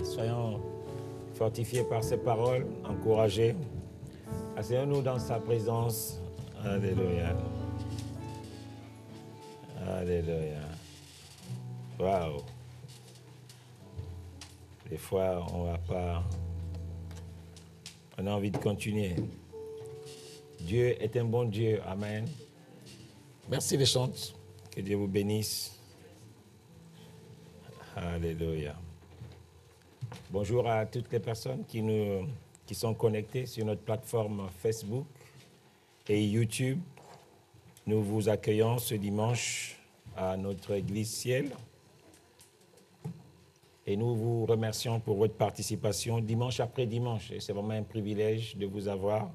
Soyons fortifiés par ses paroles, encouragés. Asseyons-nous dans sa présence. Alléluia. Alléluia. Waouh. Des fois, on va pas... On a envie de continuer. Dieu est un bon Dieu. Amen. Merci les chantes. Que Dieu vous bénisse. Alléluia. Bonjour à toutes les personnes qui sont connectées sur notre plateforme Facebook et YouTube. Nous vous accueillons ce dimanche à notre église Ciel. Et nous vous remercions pour votre participation dimanche après dimanche. Et c'est vraiment un privilège de vous avoir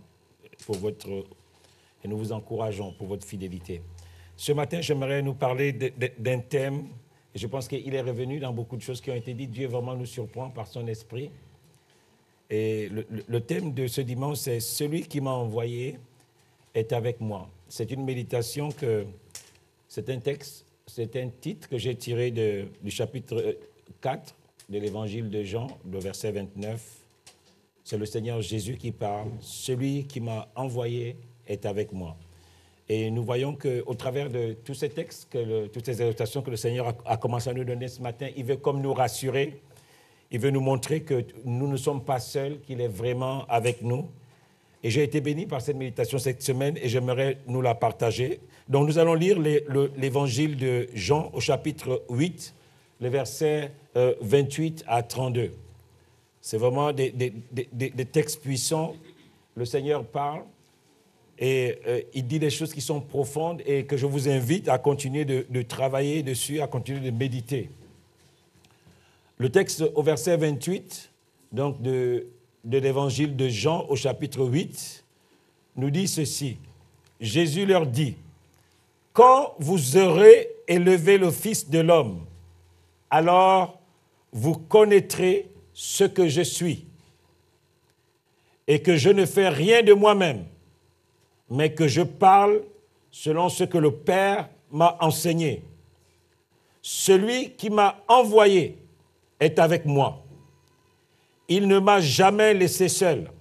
et nous vous encourageons pour votre fidélité. Ce matin, j'aimerais nous parler d'un thème. Et je pense qu'il est revenu dans beaucoup de choses qui ont été dites. Dieu vraiment nous surprend par son esprit. Et le thème de ce dimanche, c'est « Celui qui m'a envoyé est avec moi ». C'est une méditation c'est un texte, c'est un titre que j'ai tiré du chapitre 4 de l'évangile de Jean, le verset 29. C'est le Seigneur Jésus qui parle. « Celui qui m'a envoyé est avec moi ». Et nous voyons qu'au travers de tous ces textes, toutes ces exhortations que le Seigneur a commencé à nous donner ce matin, il veut comme nous rassurer, il veut nous montrer que nous ne sommes pas seuls, qu'il est vraiment avec nous. Et j'ai été béni par cette méditation cette semaine et j'aimerais nous la partager. Donc nous allons lire l'évangile de Jean au chapitre 8, les versets 28 à 32. C'est vraiment des textes puissants. Le Seigneur parle. Et il dit des choses qui sont profondes et que je vous invite à continuer de travailler dessus, à continuer de méditer. Le texte au verset 28, donc de l'évangile de Jean au chapitre 8, nous dit ceci. Jésus leur dit, « Quand vous aurez élevé le Fils de l'homme, alors vous connaîtrez ce que je suis et que je ne fais rien de moi-même, mais que je parle selon ce que le Père m'a enseigné. Celui qui m'a envoyé est avec moi. Il ne m'a jamais laissé seul,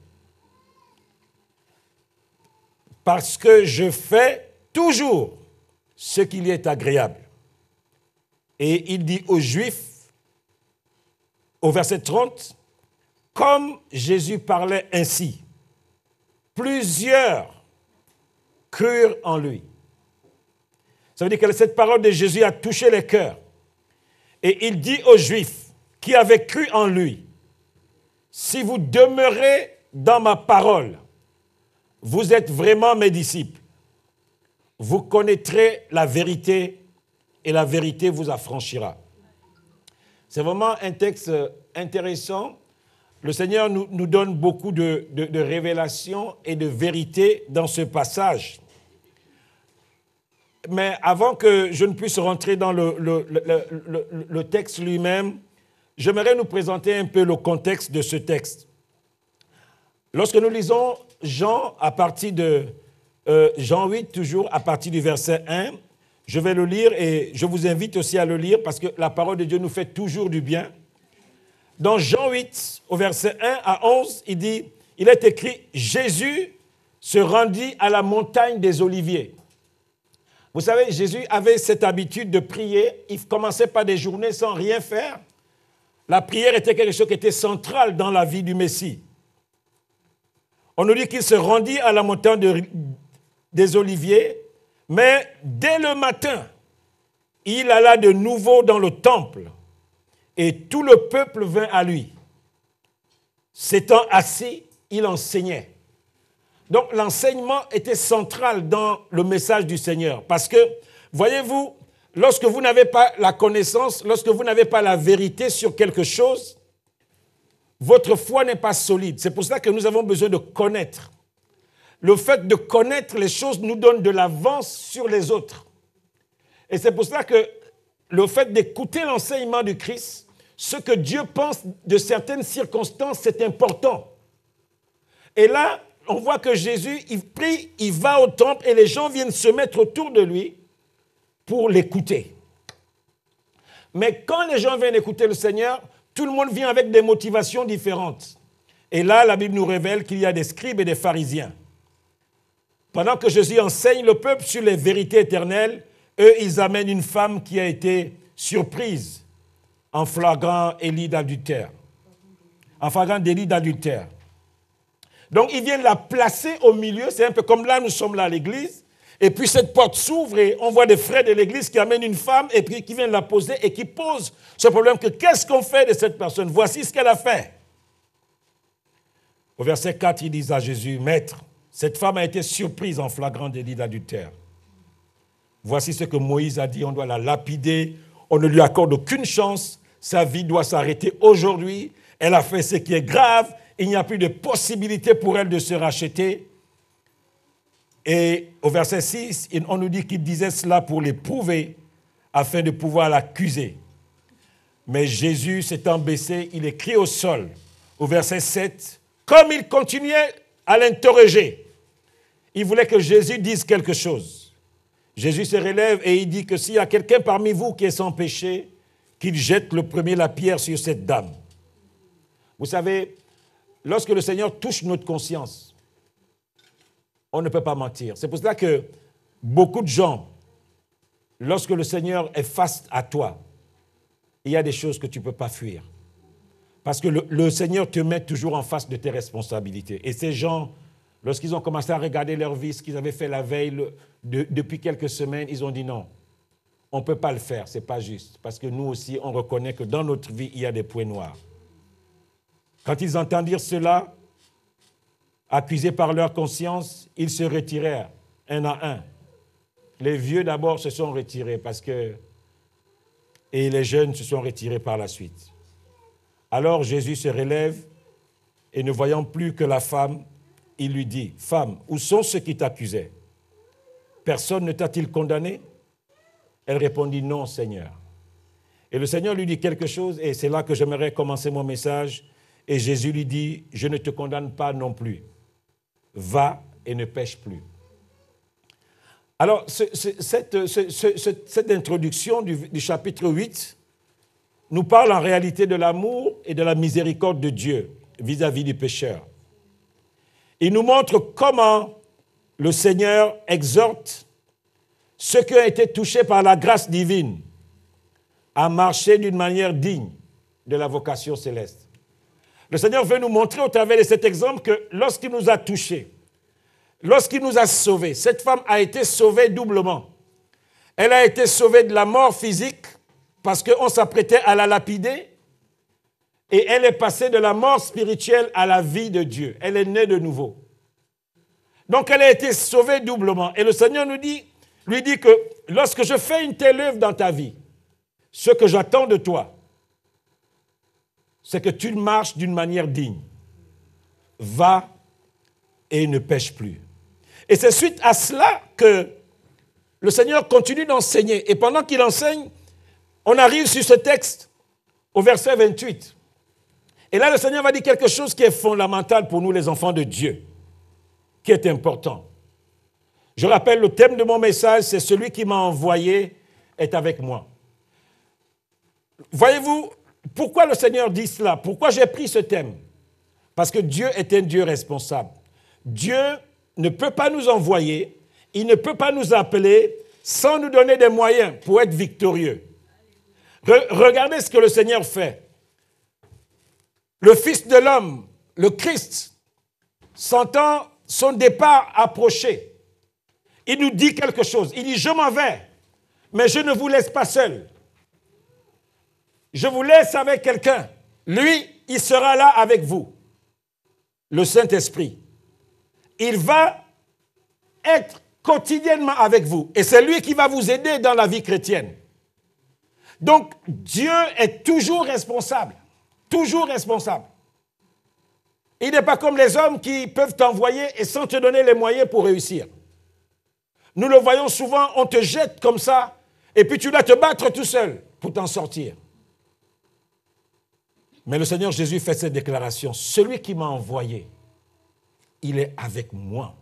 parce que je fais toujours ce qui lui est agréable. » Et il dit aux Juifs, au verset 30, « Comme Jésus parlait ainsi, plusieurs crurent en lui. » Ça veut dire que cette parole de Jésus a touché les cœurs. Et il dit aux Juifs qui avaient cru en lui, « Si vous demeurez dans ma parole, vous êtes vraiment mes disciples. Vous connaîtrez la vérité et la vérité vous affranchira. » C'est vraiment un texte intéressant. Le Seigneur nous donne beaucoup de révélations et de vérités dans ce passage. Mais avant que je ne puisse rentrer dans le texte lui-même, j'aimerais nous présenter un peu le contexte de ce texte. Lorsque nous lisons Jean à partir de Jean 8, toujours à partir du verset 1, je vais le lire et je vous invite aussi à le lire parce que la parole de Dieu nous fait toujours du bien. Dans Jean 8, au verset 1 à 11, il est écrit « Jésus se rendit à la montagne des Oliviers. » Vous savez, Jésus avait cette habitude de prier. Il commençait par des journées sans rien faire. La prière était quelque chose qui était central dans la vie du Messie. On nous dit qu'il se rendit à la montagne des Oliviers, mais dès le matin, il alla de nouveau dans le temple. Et tout le peuple vint à lui. S'étant assis, il enseignait. Donc l'enseignement était central dans le message du Seigneur. Parce que, voyez-vous, lorsque vous n'avez pas la connaissance, lorsque vous n'avez pas la vérité sur quelque chose, votre foi n'est pas solide. C'est pour cela que nous avons besoin de connaître. Le fait de connaître les choses nous donne de l'avance sur les autres. Et c'est pour cela que le fait d'écouter l'enseignement du Christ, ce que Dieu pense de certaines circonstances, c'est important. Et là, on voit que Jésus, il prie, il va au temple et les gens viennent se mettre autour de lui pour l'écouter. Mais quand les gens viennent écouter le Seigneur, Tout le monde vient avec des motivations différentes. Et là, la Bible nous révèle qu'il y a des scribes et des pharisiens. Pendant que Jésus enseigne le peuple sur les vérités éternelles, eux, ils amènent une femme qui a été surprise en flagrant délit d'adultère. En flagrant délit d'adultère. Donc, ils viennent la placer au milieu. C'est un peu comme là, nous sommes là à l'église. Et puis, cette porte s'ouvre et on voit des frères de l'église qui amènent une femme et puis qui viennent la poser et qui posent ce problème que qu'est-ce qu'on fait de cette personne? Voici ce qu'elle a fait. Au verset 4, ils disent à Jésus, « Maître, cette femme a été surprise en flagrant délit d'adultère. Voici ce que Moïse a dit, on doit la lapider, on ne lui accorde aucune chance, sa vie doit s'arrêter aujourd'hui, elle a fait ce qui est grave, il n'y a plus de possibilité pour elle de se racheter. » Et au verset 6, on nous dit qu'il disait cela pour l'éprouver, afin de pouvoir l'accuser. Mais Jésus s'étant baissé, il écrit au sol, au verset 7, comme il continuait à l'interroger, il voulait que Jésus dise quelque chose. Jésus se relève et il dit que s'il y a quelqu'un parmi vous qui est sans péché, qu'il jette le premier la pierre sur cette dame. Vous savez, lorsque le Seigneur touche notre conscience, on ne peut pas mentir. C'est pour cela que beaucoup de gens, lorsque le Seigneur est face à toi, il y a des choses que tu ne peux pas fuir. Parce que le Seigneur te met toujours en face de tes responsabilités. Et ces gens, lorsqu'ils ont commencé à regarder leur vie, ce qu'ils avaient fait la veille, depuis quelques semaines, ils ont dit non, on ne peut pas le faire, ce n'est pas juste. Parce que nous aussi, on reconnaît que dans notre vie, il y a des points noirs. Quand ils entendent dire cela, accusés par leur conscience, ils se retirèrent, un à un. Les vieux d'abord se sont retirés et les jeunes se sont retirés par la suite. Alors Jésus se relève et ne voyant plus que la femme, il lui dit, « Femme, où sont ceux qui t'accusaient? Personne ne t'a-t-il condamné ?» Elle répondit, « Non, Seigneur. » Et le Seigneur lui dit quelque chose, et c'est là que j'aimerais commencer mon message. Et Jésus lui dit, « Je ne te condamne pas non plus. Va et ne pêche plus. » Alors, cette introduction du chapitre 8 nous parle en réalité de l'amour et de la miséricorde de Dieu vis-à-vis du pécheur. Il nous montre comment le Seigneur exhorte ceux qui ont été touchés par la grâce divine à marcher d'une manière digne de la vocation céleste. Le Seigneur veut nous montrer au travers de cet exemple que lorsqu'il nous a touchés, lorsqu'il nous a sauvés, cette femme a été sauvée doublement. Elle a été sauvée de la mort physique parce qu'on s'apprêtait à la lapider et elle est passée de la mort spirituelle à la vie de Dieu. Elle est née de nouveau. Donc elle a été sauvée doublement. Et le Seigneur lui dit que lorsque je fais une telle œuvre dans ta vie, ce que j'attends de toi, c'est que tu marches d'une manière digne. Va et ne pêche plus. Et c'est suite à cela que le Seigneur continue d'enseigner. Et pendant qu'il enseigne, on arrive sur ce texte au verset 28. Et là, le Seigneur va dire quelque chose qui est fondamental pour nous, les enfants de Dieu, qui est important. Je rappelle, le thème de mon message, c'est « Celui qui m'a envoyé est avec moi ». Voyez-vous, pourquoi le Seigneur dit cela? Pourquoi j'ai pris ce thème? Parce que Dieu est un Dieu responsable. Dieu ne peut pas nous envoyer, il ne peut pas nous appeler sans nous donner des moyens pour être victorieux. Regardez ce que le Seigneur fait. Le Fils de l'homme, le Christ, sentant son départ approcher, il nous dit quelque chose. Il dit, je m'en vais, mais je ne vous laisse pas seul. Je vous laisse avec quelqu'un. Lui, il sera là avec vous. Le Saint-Esprit. Il va être quotidiennement avec vous. Et c'est lui qui va vous aider dans la vie chrétienne. Donc, Dieu est toujours responsable. Toujours responsable. Il n'est pas comme les hommes qui peuvent t'envoyer et sans te donner les moyens pour réussir. Nous le voyons souvent, on te jette comme ça et puis tu dois te battre tout seul pour t'en sortir. Mais le Seigneur Jésus fait cette déclaration. Celui qui m'a envoyé, il est avec moi.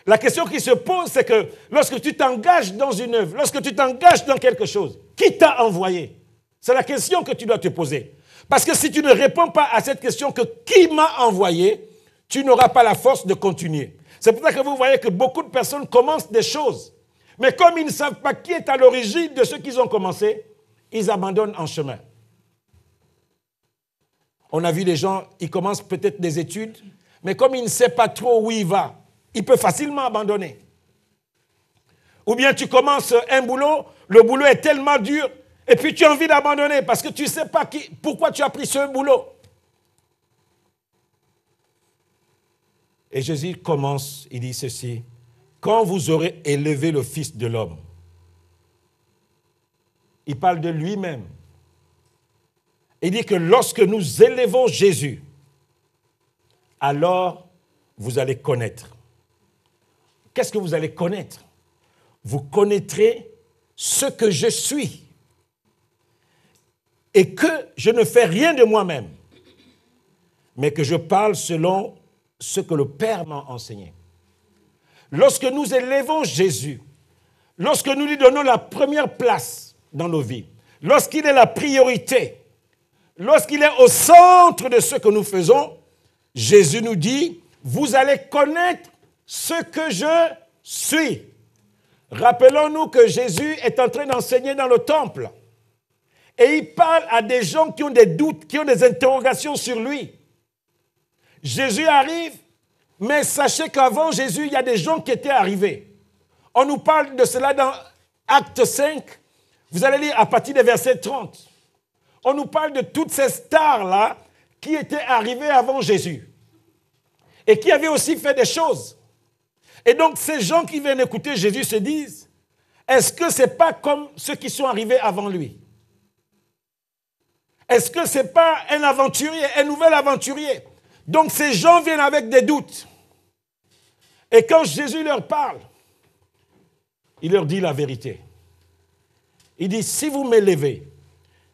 La question qui se pose, c'est que lorsque tu t'engages dans une œuvre, lorsque tu t'engages dans quelque chose, qui t'a envoyé? C'est la question que tu dois te poser. Parce que si tu ne réponds pas à cette question que qui m'a envoyé, tu n'auras pas la force de continuer. C'est pour ça que vous voyez que beaucoup de personnes commencent des choses. Mais comme ils ne savent pas qui est à l'origine de ce qu'ils ont commencé, ils abandonnent en chemin. On a vu des gens, ils commencent peut-être des études, mais comme ils ne savent pas trop où il va, il peut facilement abandonner. Ou bien tu commences un boulot, le boulot est tellement dur, et puis tu as envie d'abandonner parce que tu ne sais pas pourquoi tu as pris ce boulot. Et Jésus commence, il dit ceci, « Quand vous aurez élevé le Fils de l'homme », il parle de lui-même. Il dit que lorsque nous élevons Jésus, alors vous allez connaître. Qu'est-ce que vous allez connaître? Vous connaîtrez ce que je suis et que je ne fais rien de moi-même, mais que je parle selon ce que le Père m'a enseigné. Lorsque nous élevons Jésus, lorsque nous lui donnons la première place dans nos vies, lorsqu'il est la priorité, lorsqu'il est au centre de ce que nous faisons, Jésus nous dit, vous allez connaître ce que je suis. Rappelons-nous que Jésus est en train d'enseigner dans le temple. Et il parle à des gens qui ont des doutes, qui ont des interrogations sur lui. Jésus arrive, mais sachez qu'avant Jésus, il y a des gens qui étaient arrivés. On nous parle de cela dans Acte 5. Vous allez lire à partir des versets 30. On nous parle de toutes ces stars-là qui étaient arrivées avant Jésus et qui avaient aussi fait des choses. Et donc, ces gens qui viennent écouter Jésus se disent, est-ce que ce n'est pas comme ceux qui sont arrivés avant lui? Est-ce que ce n'est pas un aventurier, un nouvel aventurier? Donc, ces gens viennent avec des doutes. Et quand Jésus leur parle, il leur dit la vérité. Il dit, si vous m'élevez,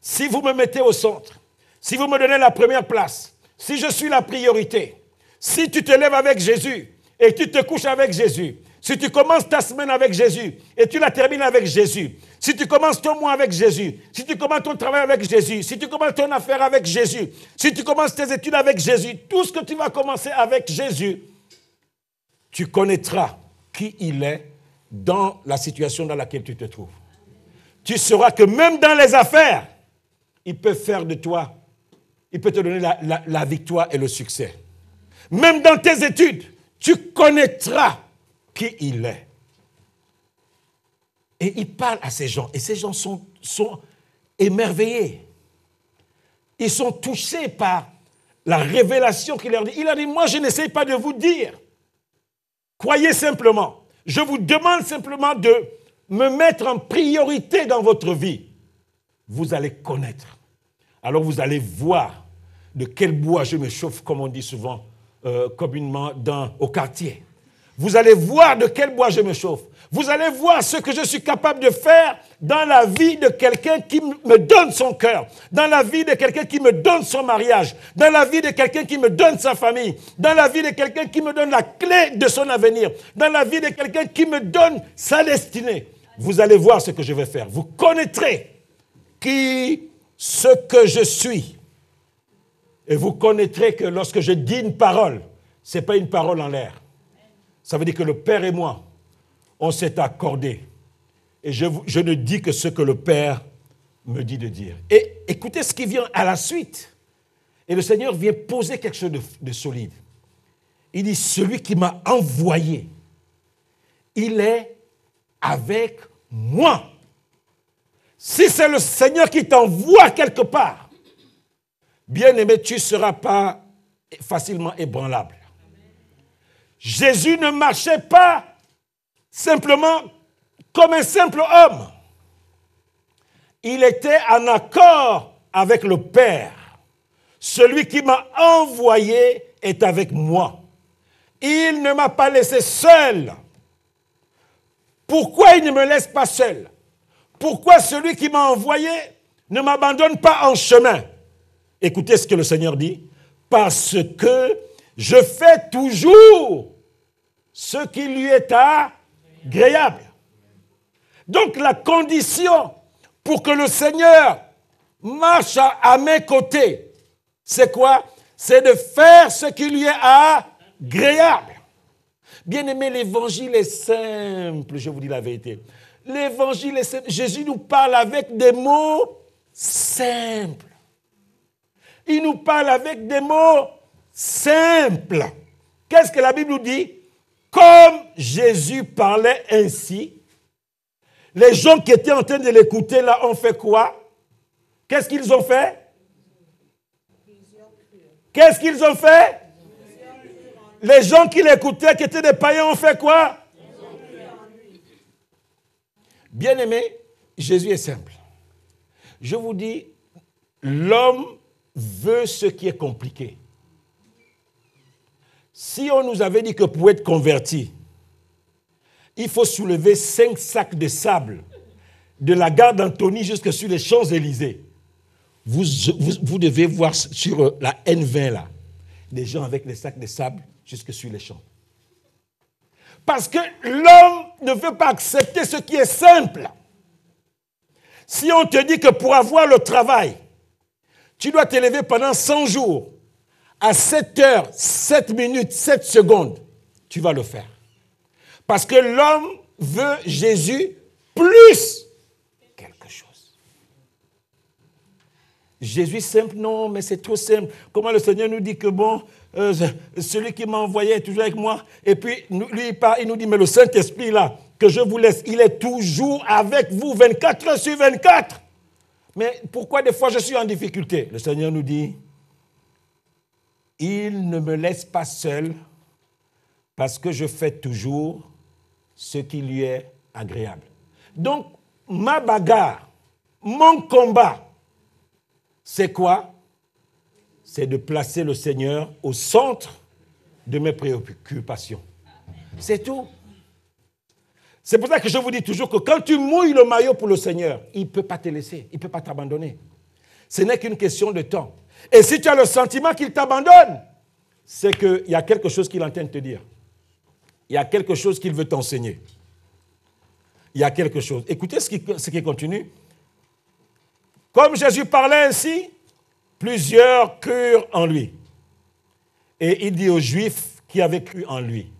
si vous me mettez au centre, si vous me donnez la première place, si je suis la priorité, si tu te lèves avec Jésus et tu te couches avec Jésus, si tu commences ta semaine avec Jésus et tu la termines avec Jésus, si tu commences ton mois avec Jésus, si tu commences ton travail avec Jésus, si tu commences ton affaire avec Jésus, si tu commences tes études avec Jésus, tout ce que tu vas commencer avec Jésus, tu connaîtras qui il est dans la situation dans laquelle tu te trouves. Tu sauras que même dans les affaires, il peut faire de toi, il peut te donner la victoire et le succès. Même dans tes études, tu connaîtras qui il est. Et il parle à ces gens, et ces gens sont émerveillés. Ils sont touchés par la révélation qu'il leur dit. Il leur dit, moi je n'essaie pas de vous dire. Croyez simplement. Je vous demande simplement de me mettre en priorité dans votre vie. Vous allez connaître. Alors vous allez voir de quel bois je me chauffe, comme on dit souvent communément au quartier. Vous allez voir de quel bois je me chauffe. Vous allez voir ce que je suis capable de faire dans la vie de quelqu'un qui me donne son cœur, dans la vie de quelqu'un qui me donne son mariage, dans la vie de quelqu'un qui me donne sa famille, dans la vie de quelqu'un qui me donne la clé de son avenir, dans la vie de quelqu'un qui me donne sa destinée. Vous allez voir ce que je vais faire. Vous connaîtrez ce que je suis. Et vous connaîtrez que lorsque je dis une parole, ce n'est pas une parole en l'air. Ça veut dire que le Père et moi, on s'est accordé. Et je ne dis que ce que le Père me dit de dire. Et écoutez ce qui vient à la suite. Et le Seigneur vient poser quelque chose de solide. Il dit, celui qui m'a envoyé, il est avec moi. Si c'est le Seigneur qui t'envoie quelque part, bien-aimé, tu ne seras pas facilement ébranlable. Jésus ne marchait pas simplement comme un simple homme. Il était en accord avec le Père. Celui qui m'a envoyé est avec moi. Il ne m'a pas laissé seul. Pourquoi il ne me laisse pas seul? Pourquoi celui qui m'a envoyé ne m'abandonne pas en chemin? Écoutez ce que le Seigneur dit. Parce que je fais toujours ce qui lui est agréable. Donc la condition pour que le Seigneur marche à mes côtés. C'est quoi? C'est de faire ce qui lui est agréable. Bien-aimé, l'évangile est simple, je vous dis la vérité. L'évangile est simple. Jésus nous parle avec des mots simples. Il nous parle avec des mots simples. Qu'est-ce que la Bible nous dit? Comme Jésus parlait ainsi, les gens qui étaient en train de l'écouter là ont fait quoi? Qu'est-ce qu'ils ont fait? Qu'est-ce qu'ils ont fait? Les gens qui l'écoutaient, qui étaient des païens, ont fait quoi? Bien-aimé, Jésus est simple. Je vous dis, l'homme veut ce qui est compliqué. Si on nous avait dit que pour être converti, il faut soulever 5 sacs de sable de la gare d'Antony jusque sur les Champs-Élysées, vous devez voir sur la N20 là, des gens avec les sacs de sable jusque sur les champs. Parce que l'homme ne veut pas accepter ce qui est simple. Si on te dit que pour avoir le travail, tu dois t'élever pendant 100 jours, à 7 heures, 7 minutes, 7 secondes, tu vas le faire. Parce que l'homme veut Jésus plus quelque chose. Jésus simple, non, mais c'est trop simple. Comment le Seigneur nous dit que bon, celui qui m'a envoyé est toujours avec moi. Et puis, lui, il nous dit, mais le Saint-Esprit là, que je vous laisse, il est toujours avec vous, 24 heures sur 24. Mais pourquoi des fois je suis en difficulté? Le Seigneur nous dit, il ne me laisse pas seul parce que je fais toujours ce qui lui est agréable. Donc, ma bagarre, mon combat, c'est quoi? C'est de placer le Seigneur au centre de mes préoccupations. C'est tout. C'est pour ça que je vous dis toujours que quand tu mouilles le maillot pour le Seigneur, il ne peut pas te laisser, il ne peut pas t'abandonner. Ce n'est qu'une question de temps. Et si tu as le sentiment qu'il t'abandonne, c'est qu'il y a quelque chose qu'il est en train de te dire. Il y a quelque chose qu'il veut t'enseigner. Il y a quelque chose. Écoutez ce qui continue. Comme Jésus parlait ainsi, plusieurs crurent en lui. Et il dit aux Juifs qui avaient cru en lui.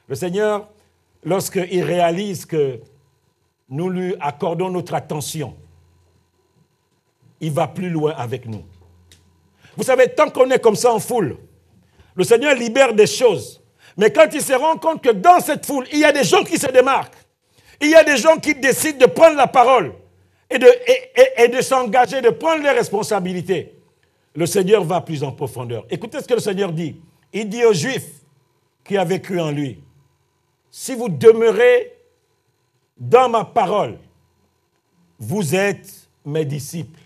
Le Seigneur, lorsqu'il réalise que nous lui accordons notre attention, il va plus loin avec nous. Vous savez, tant qu'on est comme ça en foule, le Seigneur libère des choses. Mais quand il se rend compte que dans cette foule, il y a des gens qui se démarquent, il y a des gens qui décident de prendre la parole et de s'engager, de prendre les responsabilités, le Seigneur va plus en profondeur. Écoutez ce que le Seigneur dit. Il dit aux Juifs qui avaient cru en lui, si vous demeurez dans ma parole, vous êtes mes disciples.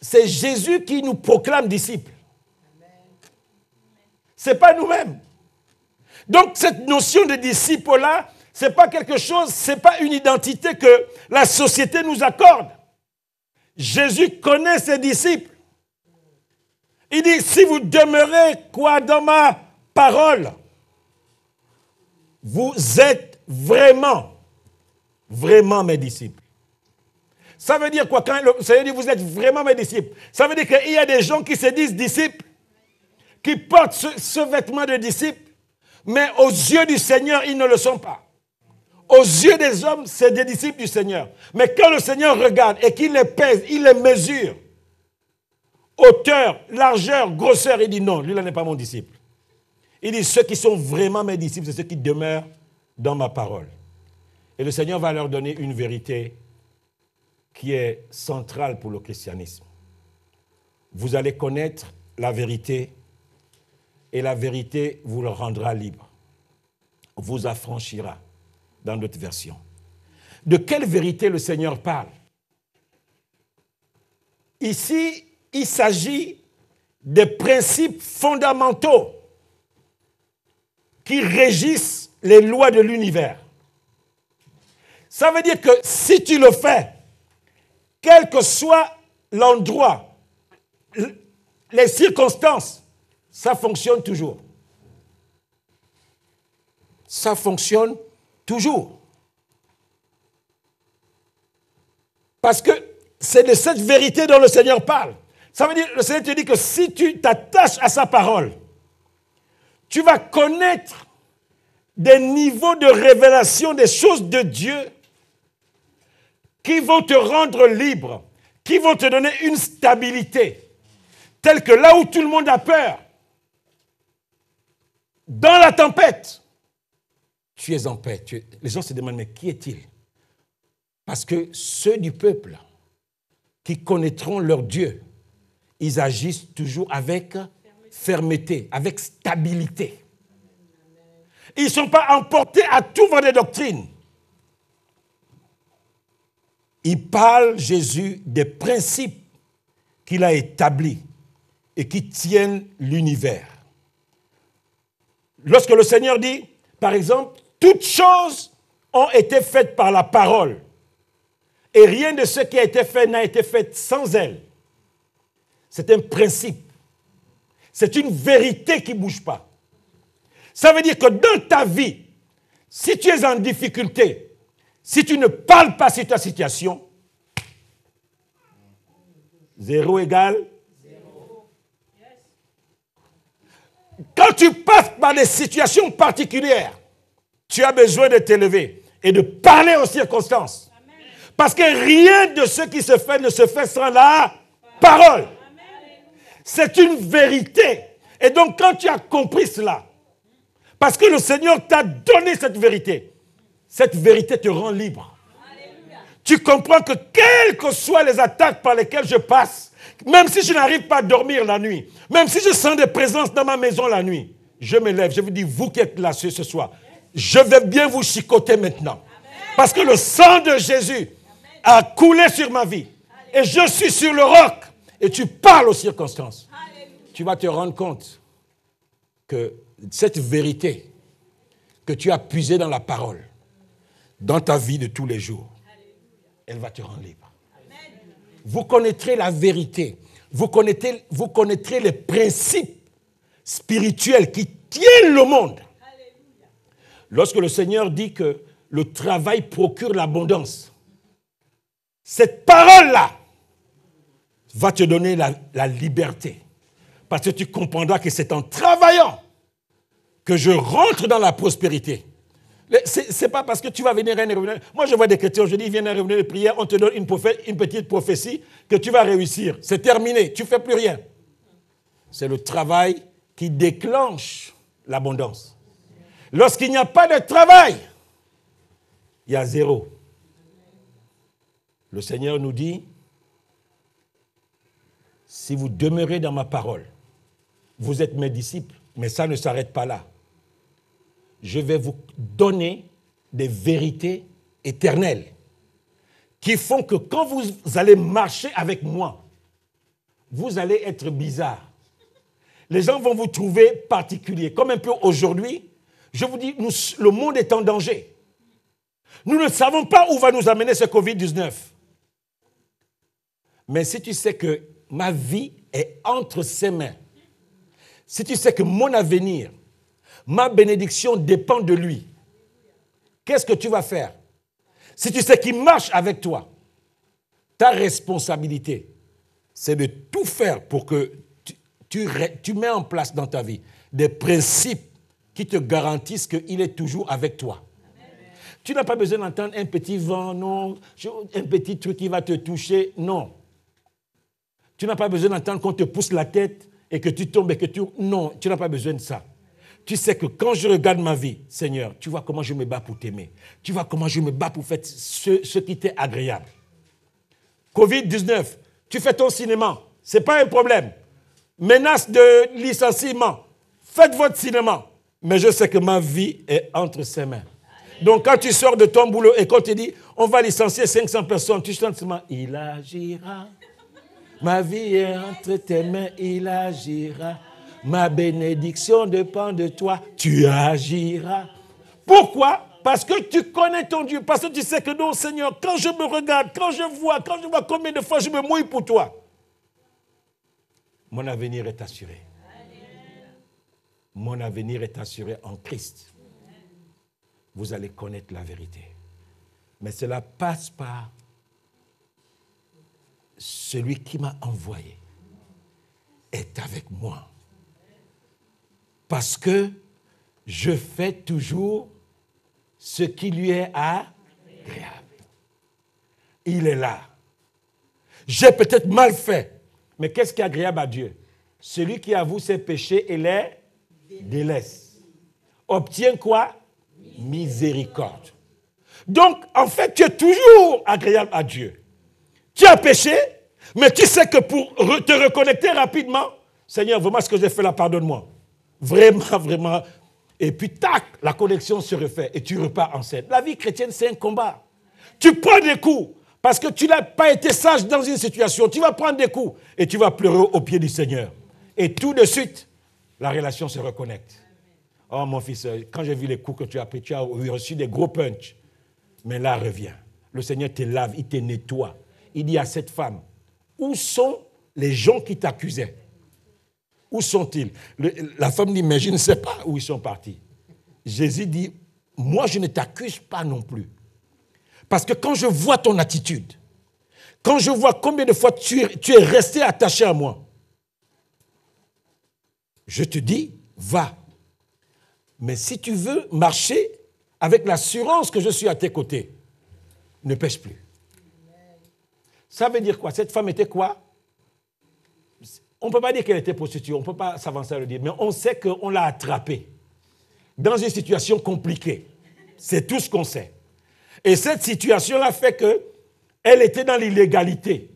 C'est Jésus qui nous proclame disciples. Ce n'est pas nous-mêmes. Donc cette notion de disciple-là, ce n'est pas quelque chose, ce n'est pas une identité que la société nous accorde. Jésus connaît ses disciples. Il dit, si vous demeurez quoi dans ma parole, vous êtes vraiment mes disciples. Ça veut dire quoi? Quand le Seigneur dit, vous êtes vraiment mes disciples, ça veut dire qu'il y a des gens qui se disent disciples, qui portent ce vêtement de disciples, mais aux yeux du Seigneur, ils ne le sont pas. Aux yeux des hommes, c'est des disciples du Seigneur. Mais quand le Seigneur regarde et qu'il les pèse, il les mesure, hauteur, largeur, grosseur, il dit non, lui, là n'est pas mon disciple. Il dit, ceux qui sont vraiment mes disciples, c'est ceux qui demeurent dans ma parole. Et le Seigneur va leur donner une vérité qui est centrale pour le christianisme. Vous allez connaître la vérité et la vérité vous le rendra libre, vous affranchira, dans d'autres versions. De quelle vérité le Seigneur parle? Ici, il s'agit des principes fondamentaux qui régissent les lois de l'univers. Ça veut dire que si tu le fais, quel que soit l'endroit, les circonstances, ça fonctionne toujours. Ça fonctionne toujours. Parce que c'est de cette vérité dont le Seigneur parle. Ça veut dire, le Seigneur te dit que si tu t'attaches à sa parole, tu vas connaître des niveaux de révélation des choses de Dieu qui vont te rendre libre, qui vont te donner une stabilité, telle que là où tout le monde a peur, dans la tempête, tu es en paix. Les gens se demandent, mais qui est-il? Parce que ceux du peuple qui connaîtront leur Dieu, ils agissent toujours avec fermeté, avec stabilité. Ils ne sont pas emportés à tout vent des doctrines. Il parle, Jésus, des principes qu'il a établis et qui tiennent l'univers. Lorsque le Seigneur dit, par exemple, toutes choses ont été faites par la parole et rien de ce qui a été fait n'a été fait sans elle. C'est un principe. C'est une vérité qui ne bouge pas. Ça veut dire que dans ta vie, si tu es en difficulté, si tu ne parles pas sur ta situation, 0 égale 0. Quand tu passes par des situations particulières, tu as besoin de t'élever et de parler aux circonstances. Amen. Parce que rien de ce qui se fait ne se fait sans la parole. Amen. C'est une vérité. Et donc quand tu as compris cela, parce que le Seigneur t'a donné cette vérité te rend libre. Alléluia. Tu comprends que quelles que soient les attaques par lesquelles je passe, même si je n'arrive pas à dormir la nuit, même si je sens des présences dans ma maison la nuit, je me lève, je vous dis, vous qui êtes là ce soir, je vais bien vous chicoter maintenant. Amen. Parce que le sang de Jésus a coulé sur ma vie. Et je suis sur le roc. Et tu parles aux circonstances. Alléluia. Tu vas te rendre compte que cette vérité que tu as puisée dans la parole, dans ta vie de tous les jours, elle va te rendre libre. Amen. Vous connaîtrez la vérité. Vous connaîtrez les principes spirituels qui tiennent le monde. Alléluia. Lorsque le Seigneur dit que le travail procure l'abondance, cette parole-là va te donner la liberté. Parce que tu comprendras que c'est en travaillant que je rentre dans la prospérité. Ce n'est pas parce que tu vas venir un revenir. Moi, je vois des chrétiens aujourd'hui, ils viennent à revenir de prière, on te donne une petite prophétie que tu vas réussir. C'est terminé, tu ne fais plus rien. C'est le travail qui déclenche l'abondance. Lorsqu'il n'y a pas de travail, il y a 0. Le Seigneur nous dit, si vous demeurez dans ma parole, vous êtes mes disciples, mais ça ne s'arrête pas là. Je vais vous donner des vérités éternelles qui font que quand vous allez marcher avec moi, vous allez être bizarre. Les gens vont vous trouver particulier. Comme un peu aujourd'hui, je vous dis, le monde est en danger. Nous ne savons pas où va nous amener ce Covid-19. Mais si tu sais que ma vie est entre ses mains, si tu sais que mon avenir, ma bénédiction dépend de lui, qu'est-ce que tu vas faire? Si tu sais qu'il marche avec toi, ta responsabilité, c'est de tout faire pour que tu mets en place dans ta vie des principes qui te garantissent qu'il est toujours avec toi. Amen. Tu n'as pas besoin d'entendre un petit vent, non, un petit truc qui va te toucher, non. Tu n'as pas besoin d'entendre qu'on te pousse la tête et que tu tombes et que tu... Non, tu n'as pas besoin de ça. Tu sais que quand je regarde ma vie, Seigneur, tu vois comment je me bats pour t'aimer. Tu vois comment je me bats pour faire ce qui t'est agréable. Covid-19, tu fais ton cinéma, ce n'est pas un problème. Menace de licenciement, faites votre cinéma. Mais je sais que ma vie est entre ses mains. Donc quand tu sors de ton boulot et qu'on te dit, on va licencier 500 personnes, tu chantes seulement, il agira. Ma vie est entre tes mains, il agira. Ma bénédiction dépend de toi, tu agiras. Pourquoi? Parce que tu connais ton Dieu. Parce que tu sais que non, Seigneur, quand je me regarde, quand je vois combien de fois je me mouille pour toi, mon avenir est assuré. Mon avenir est assuré en Christ. Vous allez connaître la vérité. Mais cela passe par celui qui m'a envoyé est avec moi. Parce que je fais toujours ce qui lui est agréable. Il est là. J'ai peut-être mal fait, mais qu'est-ce qui est agréable à Dieu? Celui qui avoue ses péchés et les délaisse. Obtient quoi? Miséricorde. Donc, en fait, tu es toujours agréable à Dieu. Tu as péché, mais tu sais que pour te reconnecter rapidement, Seigneur, vraiment ce que j'ai fait là, pardonne-moi. Vraiment, vraiment. Et puis, tac, la connexion se refait et tu repars en scène. La vie chrétienne, c'est un combat. Tu prends des coups parce que tu n'as pas été sage dans une situation. Tu vas prendre des coups et tu vas pleurer au pied du Seigneur. Et tout de suite, la relation se reconnecte. Oh mon fils, quand j'ai vu les coups que tu as pris, tu as reçu des gros punchs. Mais là, reviens. Le Seigneur te lave, il te nettoie. Il dit à cette femme, où sont les gens qui t'accusaient? Où sont-ils? La femme dit, mais je ne sais pas où ils sont partis. Jésus dit, moi je ne t'accuse pas non plus. Parce que quand je vois ton attitude, quand je vois combien de fois tu es resté attaché à moi, je te dis, va. Mais si tu veux marcher avec l'assurance que je suis à tes côtés, ne pêche plus. Ça veut dire quoi? Cette femme était quoi? On ne peut pas dire qu'elle était prostituée, on ne peut pas s'avancer à le dire, mais on sait qu'on l'a attrapée dans une situation compliquée. C'est tout ce qu'on sait. Et cette situation-là fait qu'elle était dans l'illégalité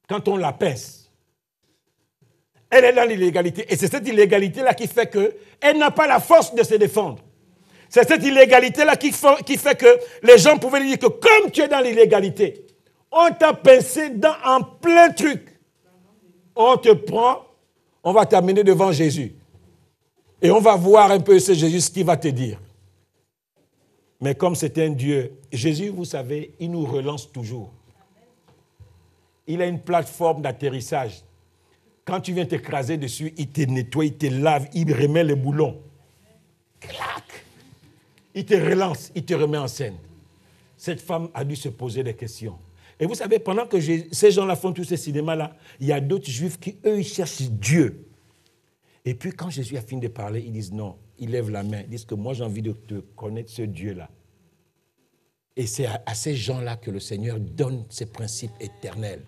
quand on la pince. Elle est dans l'illégalité. Et c'est cette illégalité-là qui fait qu'elle n'a pas la force de se défendre. C'est cette illégalité-là qui fait que les gens pouvaient lui dire que comme tu es dans l'illégalité, on t'a pincé en plein truc. On te prend, on va t'amener devant Jésus. Et on va voir un peu ce Jésus, ce qu'il va te dire. Mais comme c'est un Dieu, Jésus, vous savez, il nous relance toujours. Il a une plateforme d'atterrissage. Quand tu viens t'écraser dessus, il te nettoie, il te lave, il remet les boulons. Clac! Il te relance, il te remet en scène. Cette femme a dû se poser des questions. Et vous savez, pendant que ces gens-là font tous ces cinémas-là, il y a d'autres juifs qui, eux, ils cherchent Dieu. Et puis, quand Jésus a fini de parler, ils disent non. Ils lèvent la main. Ils disent que moi, j'ai envie de te connaître ce Dieu-là. Et c'est à ces gens-là que le Seigneur donne ses principes éternels.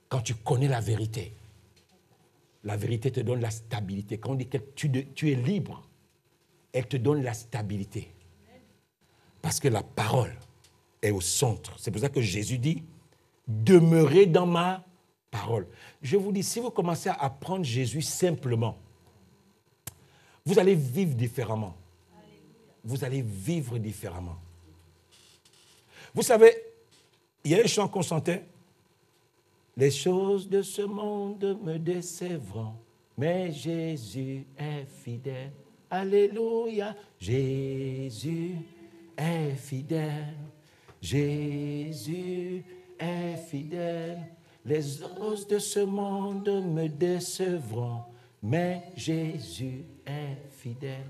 Quand tu connais la vérité te donne la stabilité. Quand on dit que tu es libre, elle te donne la stabilité. Parce que la parole est au centre. C'est pour ça que Jésus dit, demeurez dans ma parole. Je vous dis, si vous commencez à apprendre Jésus simplement, vous allez vivre différemment. Vous allez vivre différemment. Vous savez, il y a un chant qu'on chantait. Les choses de ce monde me décevront, mais Jésus est fidèle. Alléluia, Jésus est fidèle. Jésus est fidèle. Les choses de ce monde me décevront, mais Jésus est fidèle.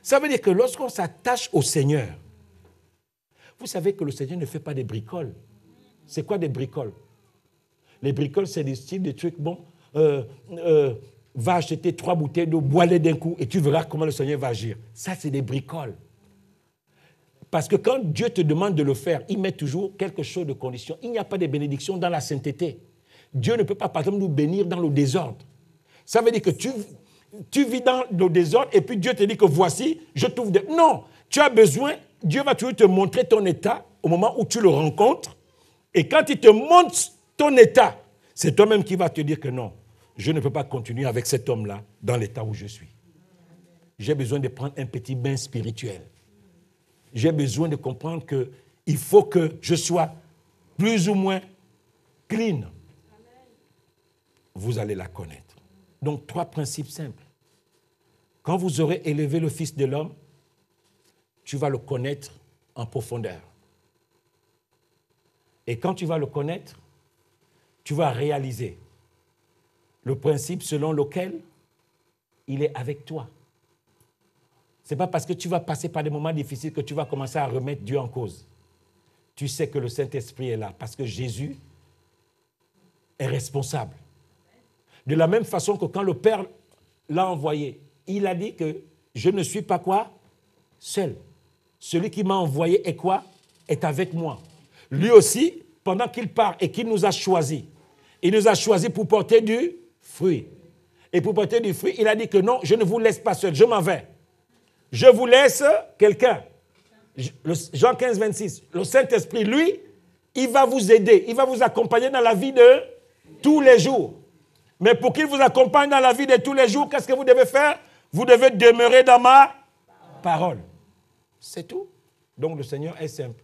Ça veut dire que lorsqu'on s'attache au Seigneur, vous savez que le Seigneur ne fait pas des bricoles. C'est quoi des bricoles? Les bricoles, c'est des styles de trucs, bon, va acheter 3 bouteilles d'eau, bois-les d'un coup, et tu verras comment le Seigneur va agir. Ça, c'est des bricoles. Parce que quand Dieu te demande de le faire, il met toujours quelque chose de condition. Il n'y a pas de bénédiction dans la sainteté. Dieu ne peut pas, par exemple, nous bénir dans le désordre. Ça veut dire que tu vis dans le désordre, et puis Dieu te dit que voici, je t'ouvre des... Non, tu as besoin, Dieu va toujours te montrer ton état au moment où tu le rencontres, et quand il te montre ton état, c'est toi-même qui vas te dire que non, je ne peux pas continuer avec cet homme-là dans l'état où je suis. J'ai besoin de prendre un petit bain spirituel. J'ai besoin de comprendre qu'il faut que je sois plus ou moins clean. Vous allez la connaître. Donc, 3 principes simples. Quand vous aurez élevé le Fils de l'homme, tu vas le connaître en profondeur. Et quand tu vas le connaître, tu vas réaliser le principe selon lequel il est avec toi. Ce n'est pas parce que tu vas passer par des moments difficiles que tu vas commencer à remettre Dieu en cause. Tu sais que le Saint-Esprit est là parce que Jésus est responsable. De la même façon que quand le Père l'a envoyé, il a dit que je ne suis pas quoi? Seul. Celui qui m'a envoyé est quoi? Est avec moi. Lui aussi, pendant qu'il part et qu'il nous a choisis, il nous a choisis pour porter du fruit. Et pour porter du fruit, il a dit que non, je ne vous laisse pas seul, je m'en vais. Je vous laisse quelqu'un. Jean 15, 26. Le Saint-Esprit, lui, il va vous aider, il va vous accompagner dans la vie de tous les jours. Mais pour qu'il vous accompagne dans la vie de tous les jours, qu'est-ce que vous devez faire? Vous devez demeurer dans ma parole. C'est tout. Donc le Seigneur est simple.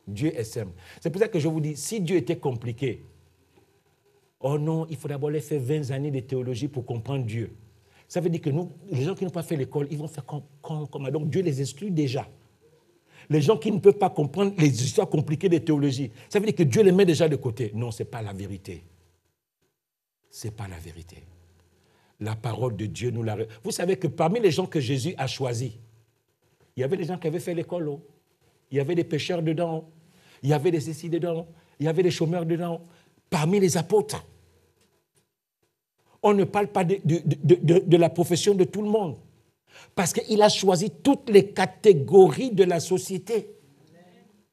Dieu est simple. C'est pour ça que je vous dis, si Dieu était compliqué, oh non, il faut d'abord les faire 20 années de théologie pour comprendre Dieu. Ça veut dire que nous, les gens qui n'ont pas fait l'école, ils vont faire comme donc Dieu les exclut déjà. Les gens qui ne peuvent pas comprendre les histoires compliquées de théologie, ça veut dire que Dieu les met déjà de côté. Non, ce n'est pas la vérité. Ce n'est pas la vérité. La parole de Dieu nous la... Vous savez que parmi les gens que Jésus a choisis, il y avait des gens qui avaient fait l'école. Oh. Il y avait des pécheurs dedans. Il y avait des ceci dedans. Il y avait des chômeurs dedans. Parmi les apôtres. On ne parle pas de la profession de tout le monde. Parce qu'il a choisi toutes les catégories de la société.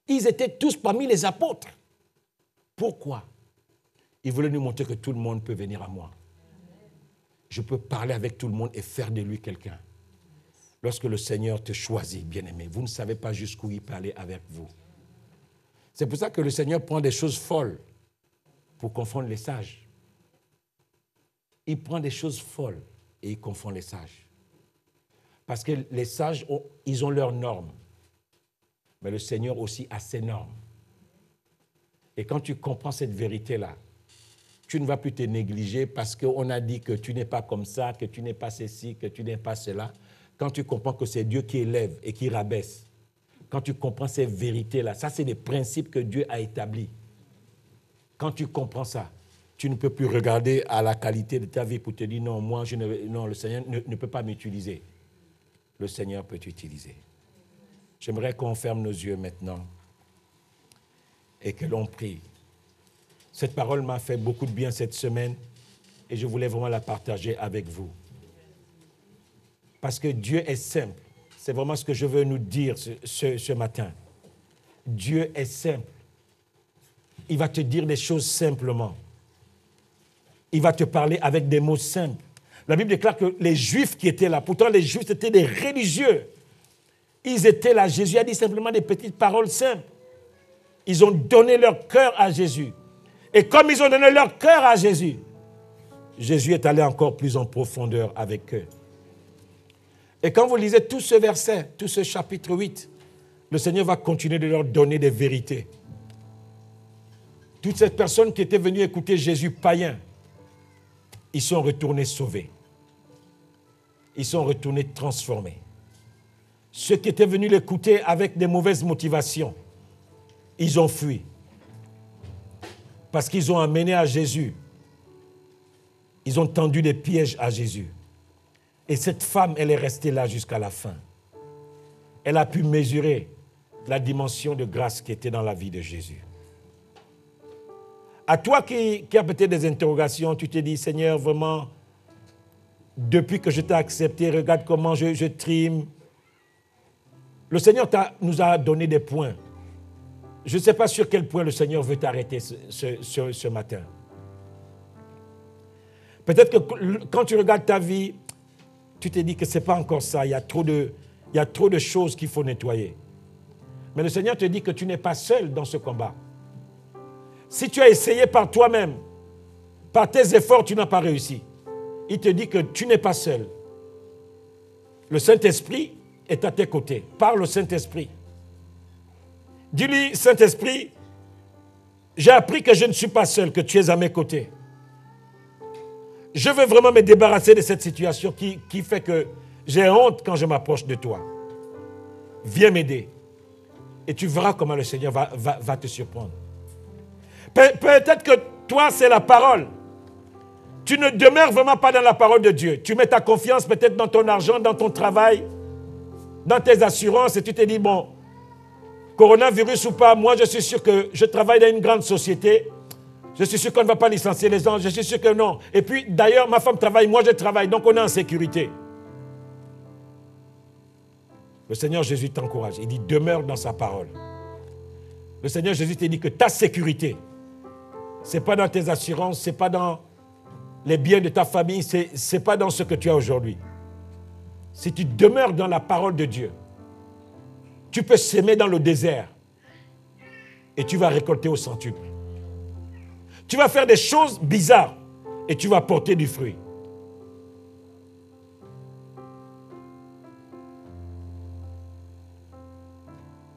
Ils étaient tous parmi les apôtres. Pourquoi? Il voulait nous montrer que tout le monde peut venir à moi. Je peux parler avec tout le monde et faire de lui quelqu'un. Lorsque le Seigneur te choisit, bien-aimé, vous ne savez pas jusqu'où il peut aller avec vous. C'est pour ça que le Seigneur prend des choses folles pour confondre les sages. Il prend des choses folles et il confond les sages. Parce que les sages, ils ont leurs normes. Mais le Seigneur aussi a ses normes. Et quand tu comprends cette vérité-là, tu ne vas plus te négliger parce qu'on a dit que tu n'es pas comme ça, que tu n'es pas ceci, que tu n'es pas cela. Quand tu comprends que c'est Dieu qui élève et qui rabaisse, quand tu comprends ces vérités-là, ça c'est des principes que Dieu a établis. Quand tu comprends ça, tu ne peux plus regarder à la qualité de ta vie pour te dire non, moi, non, le Seigneur ne peut pas m'utiliser. Le Seigneur peut t'utiliser. J'aimerais qu'on ferme nos yeux maintenant et que l'on prie. Cette parole m'a fait beaucoup de bien cette semaine et je voulais vraiment la partager avec vous. Parce que Dieu est simple. C'est vraiment ce que je veux nous dire ce matin. Dieu est simple. Il va te dire des choses simplement. Il va te parler avec des mots simples. La Bible déclare que les Juifs qui étaient là, pourtant les Juifs étaient des religieux. Ils étaient là. Jésus a dit simplement des petites paroles simples. Ils ont donné leur cœur à Jésus. Et comme ils ont donné leur cœur à Jésus, Jésus est allé encore plus en profondeur avec eux. Et quand vous lisez tout ce verset, tout ce chapitre 8, le Seigneur va continuer de leur donner des vérités. Toutes ces personnes qui étaient venues écouter Jésus païen, ils sont retournés sauvés. Ils sont retournés transformés. Ceux qui étaient venus l'écouter avec des mauvaises motivations, ils ont fui. Parce qu'ils ont amené à Jésus. Ils ont tendu des pièges à Jésus. Et cette femme, elle est restée là jusqu'à la fin. Elle a pu mesurer la dimension de grâce qui était dans la vie de Jésus. À toi qui as peut-être des interrogations, tu te dis, Seigneur, vraiment, depuis que je t'ai accepté, regarde comment je trime. Le Seigneur nous a donné des points. Je ne sais pas sur quel point le Seigneur veut t'arrêter ce matin. Peut-être que quand tu regardes ta vie, tu te dis que ce n'est pas encore ça. Il y a trop de choses qu'il faut nettoyer. Mais le Seigneur te dit que tu n'es pas seul dans ce combat. Si tu as essayé par toi-même, par tes efforts, tu n'as pas réussi. Il te dit que tu n'es pas seul. Le Saint-Esprit est à tes côtés. Parle au Saint-Esprit. Dis-lui, Saint-Esprit, j'ai appris que je ne suis pas seul, que tu es à mes côtés. Je veux vraiment me débarrasser de cette situation qui fait que j'ai honte quand je m'approche de toi. Viens m'aider. Et tu verras comment le Seigneur va te surprendre. Peut-être que toi, c'est la parole. Tu ne demeures vraiment pas dans la parole de Dieu. Tu mets ta confiance peut-être dans ton argent, dans ton travail, dans tes assurances et tu te dis, bon, coronavirus ou pas, moi je suis sûr que je travaille dans une grande société. Je suis sûr qu'on ne va pas licencier les gens. Je suis sûr que non. Et puis, d'ailleurs, ma femme travaille, moi je travaille. Donc, on est en sécurité. Le Seigneur Jésus t'encourage. Il dit, demeure dans sa parole. Le Seigneur Jésus te dit que ta sécurité, ce n'est pas dans tes assurances, ce n'est pas dans les biens de ta famille, ce n'est pas dans ce que tu as aujourd'hui. Si tu demeures dans la parole de Dieu, tu peux s'aimer dans le désert et tu vas récolter au centuple. Tu vas faire des choses bizarres et tu vas porter du fruit.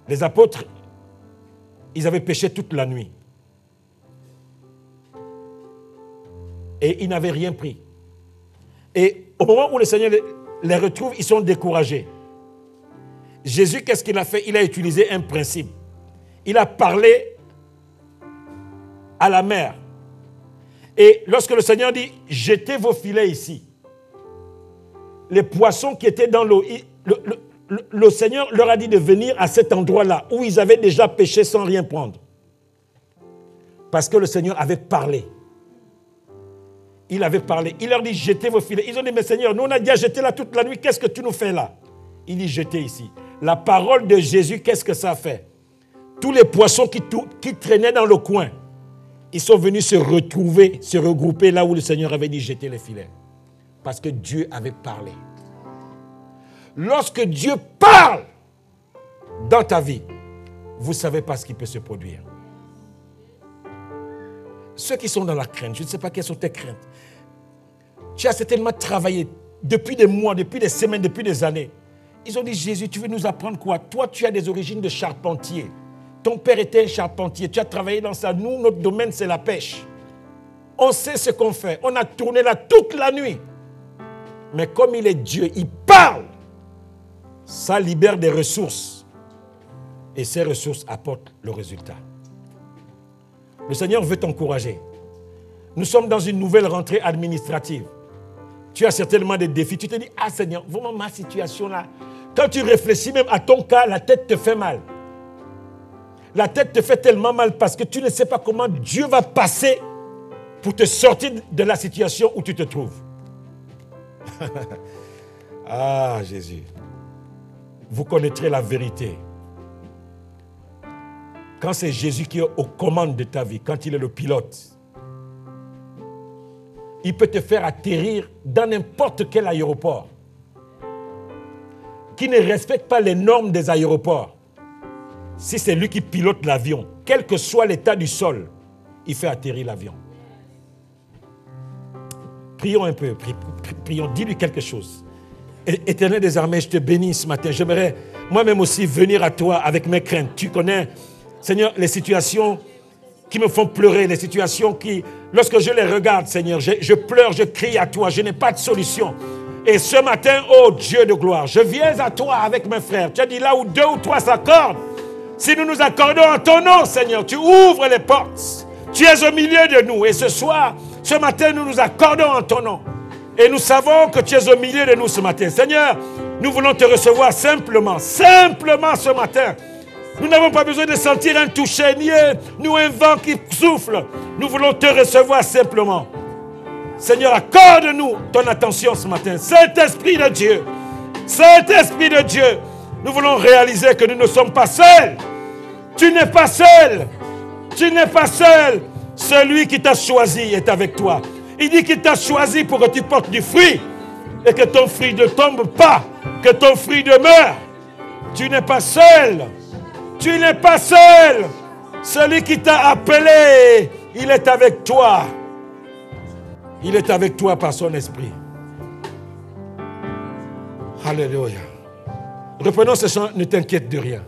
Les apôtres, ils avaient péché toute la nuit. Et ils n'avaient rien pris. Et au moment où le Seigneur les retrouve, ils sont découragés. Jésus, qu'est-ce qu'il a fait? Il a utilisé un principe. Il a parlé à la mer. Et lorsque le Seigneur dit, jetez vos filets ici, les poissons qui étaient dans l'eau, le Seigneur leur a dit de venir à cet endroit-là où ils avaient déjà pêché sans rien prendre. Parce que le Seigneur avait parlé. Il avait parlé. Il leur dit, jetez vos filets. Ils ont dit, mais Seigneur, nous on a déjà jeté là toute la nuit, qu'est-ce que tu nous fais là? Il dit, jetez ici. La parole de Jésus, qu'est-ce que ça a fait? Tous les poissons qui traînaient dans le coin, ils sont venus se retrouver, se regrouper là où le Seigneur avait dit, jetez les filets. Parce que Dieu avait parlé. Lorsque Dieu parle dans ta vie, vous ne savez pas ce qui peut se produire. Ceux qui sont dans la crainte, je ne sais pas quelles sont tes craintes. Tu as certainement travaillé depuis des mois, depuis des semaines, depuis des années. Ils ont dit, Jésus, tu veux nous apprendre quoi? Toi, tu as des origines de charpentier. Ton père était un charpentier. Tu as travaillé dans ça. Nous, notre domaine, c'est la pêche. On sait ce qu'on fait. On a tourné là toute la nuit. Mais comme il est Dieu, il parle. Ça libère des ressources. Et ces ressources apportent le résultat. Le Seigneur veut t'encourager. Nous sommes dans une nouvelle rentrée administrative. Tu as certainement des défis. Tu te dis, ah Seigneur, vraiment ma situation là. Quand tu réfléchis même à ton cas, la tête te fait mal. La tête te fait tellement mal parce que tu ne sais pas comment Dieu va passer pour te sortir de la situation où tu te trouves. Ah Jésus. Vous connaîtrez la vérité. Quand c'est Jésus qui est aux commandes de ta vie, quand il est le pilote, il peut te faire atterrir dans n'importe quel aéroport qui ne respecte pas les normes des aéroports. Si c'est lui qui pilote l'avion, quel que soit l'état du sol, il fait atterrir l'avion. Prions un peu, prions, dis-lui quelque chose. Éternel des armées, je te bénis ce matin. J'aimerais moi-même aussi venir à toi avec mes craintes. Tu connais, Seigneur, les situations qui me font pleurer, les situations qui, lorsque je les regarde, Seigneur, je pleure, je crie à toi, je n'ai pas de solution. Et ce matin, oh Dieu de gloire, je viens à toi avec mes frères. Tu as dit là où 2 ou 3 s'accordent, si nous nous accordons en ton nom, Seigneur, tu ouvres les portes. Tu es au milieu de nous. Et ce soir, ce matin, nous nous accordons en ton nom. Et nous savons que tu es au milieu de nous ce matin. Seigneur, nous voulons te recevoir simplement ce matin. Nous n'avons pas besoin de sentir un toucher, ni un vent qui souffle. Nous voulons te recevoir simplement. Seigneur, accorde-nous ton attention ce matin. Saint-Esprit de Dieu, Saint-Esprit de Dieu, nous voulons réaliser que nous ne sommes pas seuls. Tu n'es pas seul. Tu n'es pas seul. Celui qui t'a choisi est avec toi. Il dit qu'il t'a choisi pour que tu portes du fruit et que ton fruit ne tombe pas, que ton fruit demeure. Tu n'es pas seul. Tu n'es pas seul. Celui qui t'a appelé, il est avec toi. Il est avec toi par son esprit. Alléluia. Reprenons ce chant, ne t'inquiète de rien.